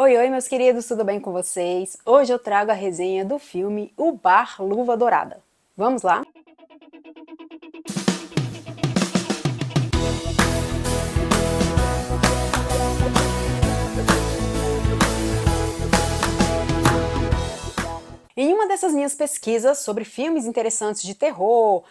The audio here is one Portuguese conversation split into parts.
Oi, oi, meus queridos, tudo bem com vocês? Hoje eu trago a resenha do filme O Bar Luva Dourada. Vamos lá? Em uma dessas minhas pesquisas sobre filmes interessantes de terror,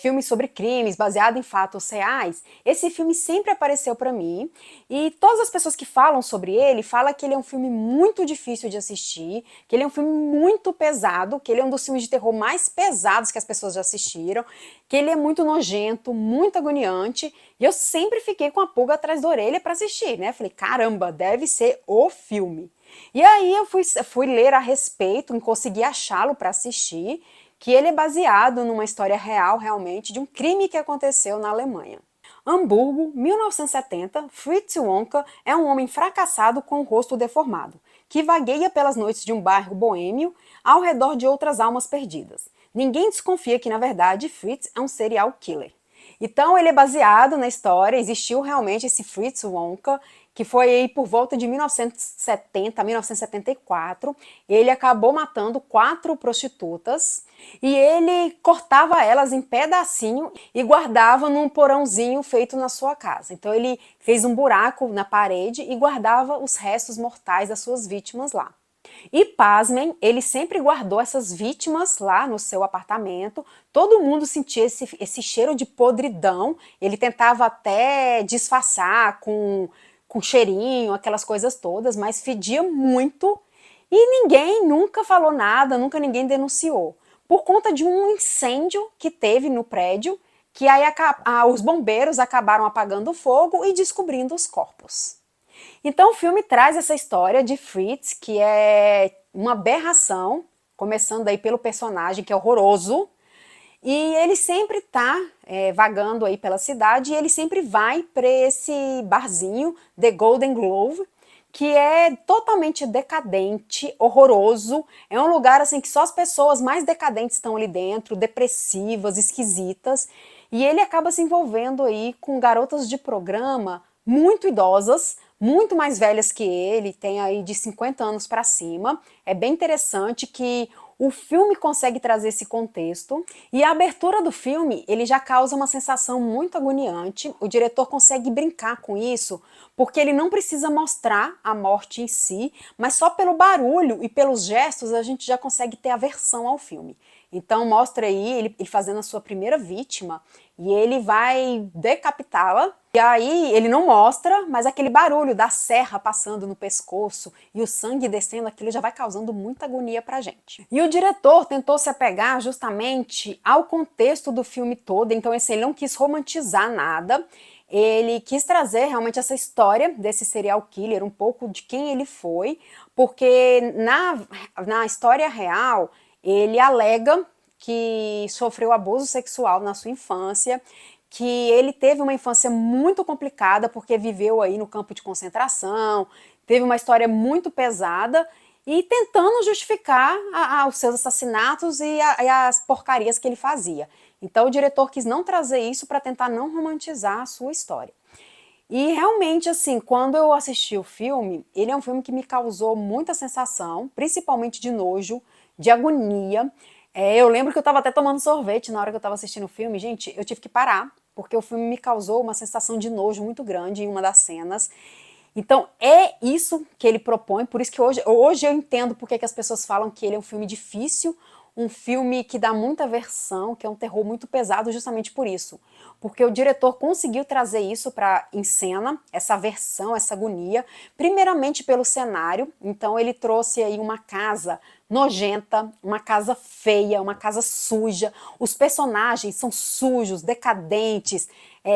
filmes sobre crimes baseados em fatos reais, esse filme sempre apareceu para mim e todas as pessoas que falam sobre ele falam que ele é um filme muito difícil de assistir, que ele é um filme muito pesado, que ele é um dos filmes de terror mais pesados que as pessoas já assistiram, que ele é muito nojento, muito agoniante e eu sempre fiquei com a pulga atrás da orelha para assistir, né? Falei, caramba, deve ser o filme. E aí eu fui ler a respeito, consegui achá-lo para assistir, que ele é baseado numa história real, realmente, de um crime que aconteceu na Alemanha. Hamburgo, 1970, Fritz Wonka é um homem fracassado com o rosto deformado, que vagueia pelas noites de um bairro boêmio ao redor de outras almas perdidas. Ninguém desconfia que, na verdade, Fritz é um serial killer. Então ele é baseado na história, existiu realmente esse Fritz Wonka, que foi aí por volta de 1970, 1974. Ele acabou matando 4 prostitutas e ele cortava elas em pedacinho e guardava num porãozinho feito na sua casa. Então ele fez um buraco na parede e guardava os restos mortais das suas vítimas lá. E pasmem, ele sempre guardou essas vítimas lá no seu apartamento, todo mundo sentia esse cheiro de podridão, ele tentava até disfarçar com cheirinho, aquelas coisas todas, mas fedia muito e ninguém nunca falou nada, nunca ninguém denunciou. Por conta de um incêndio que teve no prédio, que aí os bombeiros acabaram apagando o fogo e descobrindo os corpos. Então o filme traz essa história de Fritz, que é uma aberração, começando aí pelo personagem, que é horroroso, e ele sempre tá vagando aí pela cidade, e ele sempre vai para esse barzinho, The Golden Glove, que é totalmente decadente, horroroso, é um lugar assim que só as pessoas mais decadentes estão ali dentro, depressivas, esquisitas, e ele acaba se envolvendo aí com garotas de programa muito idosas, muito mais velhas que ele, tem aí de 50 anos para cima. É bem interessante que o filme consegue trazer esse contexto e a abertura do filme ele já causa uma sensação muito agoniante. O diretor consegue brincar com isso porque ele não precisa mostrar a morte em si, mas só pelo barulho e pelos gestos a gente já consegue ter aversão ao filme. Então mostra aí ele fazendo a sua primeira vítima e ele vai decapitá-la. E aí ele não mostra, mas aquele barulho da serra passando no pescoço e o sangue descendo, aquilo já vai causando muita agonia pra gente. E o diretor tentou se apegar justamente ao contexto do filme todo, então assim, ele não quis romantizar nada, ele quis trazer realmente essa história desse serial killer, um pouco de quem ele foi, porque na história real ele alega que sofreu abuso sexual na sua infância, que ele teve uma infância muito complicada porque viveu aí no campo de concentração, teve uma história muito pesada e tentando justificar os seus assassinatos e as porcarias que ele fazia. Então o diretor quis não trazer isso para tentar não romantizar a sua história. E realmente, assim, quando eu assisti o filme, ele é um filme que me causou muita sensação, principalmente de nojo, de agonia. Eu lembro que eu estava até tomando sorvete na hora que eu estava assistindo o filme. Gente, eu tive que parar, porque o filme me causou uma sensação de nojo muito grande em uma das cenas. Então é isso que ele propõe, por isso que hoje eu entendo porque que as pessoas falam que ele é um filme difícil, um filme que dá muita versão, que é um terror muito pesado justamente por isso. Porque o diretor conseguiu trazer isso para em cena, essa versão, essa agonia, primeiramente pelo cenário, então ele trouxe aí uma casa nojenta, uma casa feia, uma casa suja, os personagens são sujos, decadentes,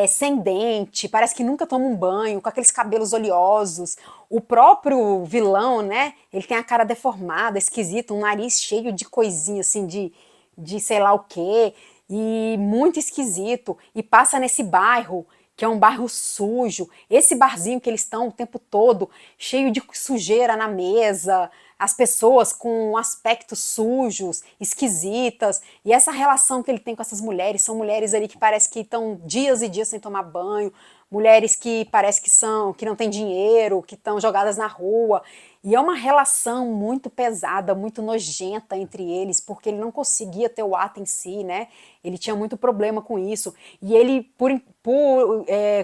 sem dente, parece que nunca toma um banho, com aqueles cabelos oleosos. O próprio vilão, né, ele tem a cara deformada, esquisita, um nariz cheio de coisinha assim, de sei lá o quê, e muito esquisito, e passa nesse bairro, que é um bairro sujo, esse barzinho que eles estão o tempo todo, cheio de sujeira na mesa, as pessoas com aspectos sujos, esquisitas, e essa relação que ele tem com essas mulheres, são mulheres ali que parece que estão dias e dias sem tomar banho, mulheres que parece que não têm dinheiro, que estão jogadas na rua. E é uma relação muito pesada, muito nojenta entre eles, porque ele não conseguia ter o ato em si, né? Ele tinha muito problema com isso. E ele, por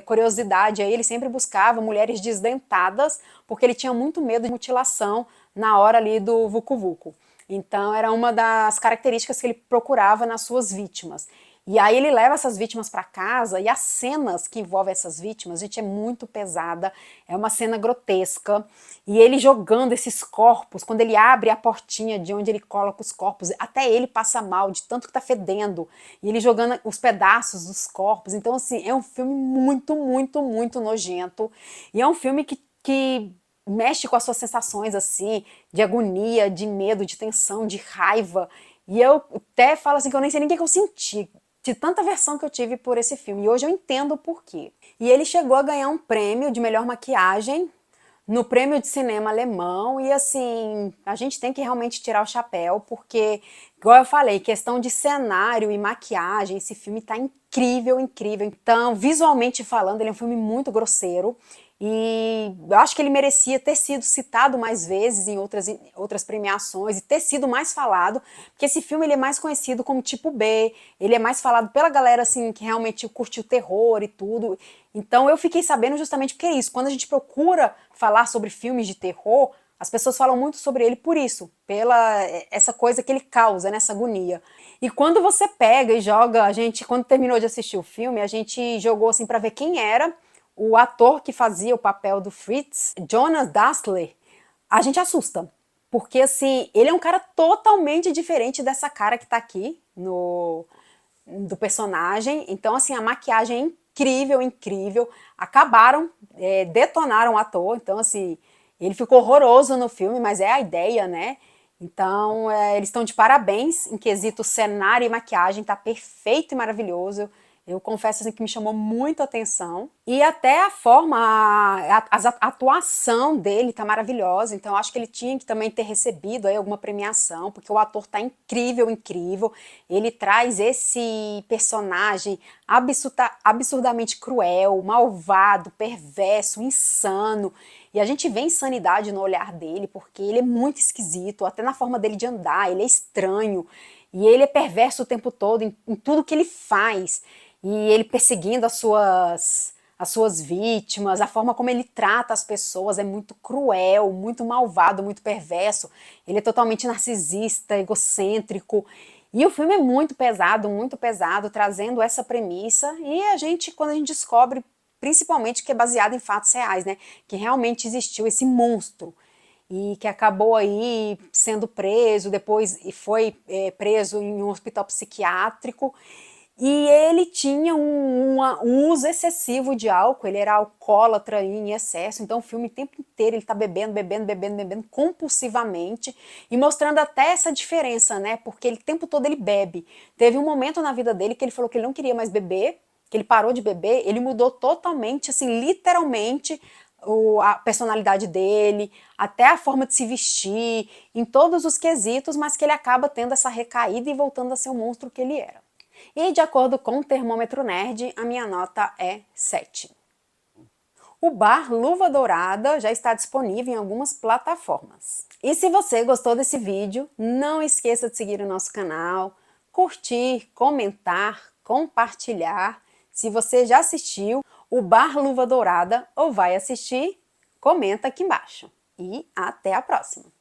curiosidade, aí ele sempre buscava mulheres desdentadas, porque ele tinha muito medo de mutilação na hora ali do vucu vucu. Então era uma das características que ele procurava nas suas vítimas. E aí ele leva essas vítimas para casa e as cenas que envolvem essas vítimas, gente, é muito pesada, é uma cena grotesca. E ele jogando esses corpos, quando ele abre a portinha de onde ele coloca os corpos, até ele passa mal de tanto que tá fedendo. E ele jogando os pedaços dos corpos. Então, assim, é um filme muito, muito, muito nojento. E é um filme que mexe com as suas sensações, assim, de agonia, de medo, de tensão, de raiva. E eu até falo assim que eu nem sei nem o que eu senti de tanta versão que eu tive por esse filme. E hoje eu entendo o porquê. E ele chegou a ganhar um prêmio de melhor maquiagem no prêmio de cinema alemão. E assim, a gente tem que realmente tirar o chapéu, porque, igual eu falei, questão de cenário e maquiagem, esse filme tá incrível, incrível. Então, visualmente falando, ele é um filme muito grosseiro. E eu acho que ele merecia ter sido citado mais vezes em outras premiações e ter sido mais falado, porque esse filme ele é mais conhecido como tipo B, ele é mais falado pela galera assim que realmente curtiu terror e tudo. Então eu fiquei sabendo justamente porque é isso, quando a gente procura falar sobre filmes de terror, as pessoas falam muito sobre ele por isso, pela essa coisa que ele causa, né, essa agonia. E quando você pega e joga, a gente, quando terminou de assistir o filme, a gente jogou assim para ver quem era o ator que fazia o papel do Fritz, Jonas Dassler, a gente assusta. Porque, assim, ele é um cara totalmente diferente dessa cara que tá aqui do personagem. Então, assim, a maquiagem é incrível, incrível. Acabaram, detonaram o ator. Então, assim, ele ficou horroroso no filme, mas é a ideia, né? Então, eles estão de parabéns em quesito cenário e maquiagem, tá perfeito e maravilhoso. Eu confesso assim, que me chamou muito a atenção. E até a forma, a atuação dele tá maravilhosa. Então eu acho que ele tinha que também ter recebido aí alguma premiação, porque o ator tá incrível, incrível. Ele traz esse personagem absurdamente cruel, malvado, perverso, insano. E a gente vê insanidade no olhar dele, porque ele é muito esquisito, até na forma dele de andar, ele é estranho. E ele é perverso o tempo todo em tudo que ele faz. E ele perseguindo as suas vítimas, a forma como ele trata as pessoas é muito cruel, muito malvado, muito perverso. Ele é totalmente narcisista, egocêntrico. E o filme é muito pesado, trazendo essa premissa. E a gente, quando a gente descobre, principalmente que é baseado em fatos reais, né? Que realmente existiu esse monstro e que acabou aí sendo preso, depois foi preso em um hospital psiquiátrico. E ele tinha um uso excessivo de álcool, ele era alcoólatra em excesso, então o filme o tempo inteiro ele tá bebendo, bebendo, bebendo, bebendo compulsivamente e mostrando até essa diferença, né? Porque ele o tempo todo ele bebe. Teve um momento na vida dele que ele falou que ele não queria mais beber, que ele parou de beber, ele mudou totalmente, assim, literalmente a personalidade dele, até a forma de se vestir, em todos os quesitos, mas que ele acaba tendo essa recaída e voltando a ser o monstro que ele era. E de acordo com o Termômetro Nerd, a minha nota é 7. O bar Luva Dourada já está disponível em algumas plataformas. E se você gostou desse vídeo, não esqueça de seguir o nosso canal, curtir, comentar, compartilhar. Se você já assistiu o Bar Luva Dourada ou vai assistir, comenta aqui embaixo. E até a próxima!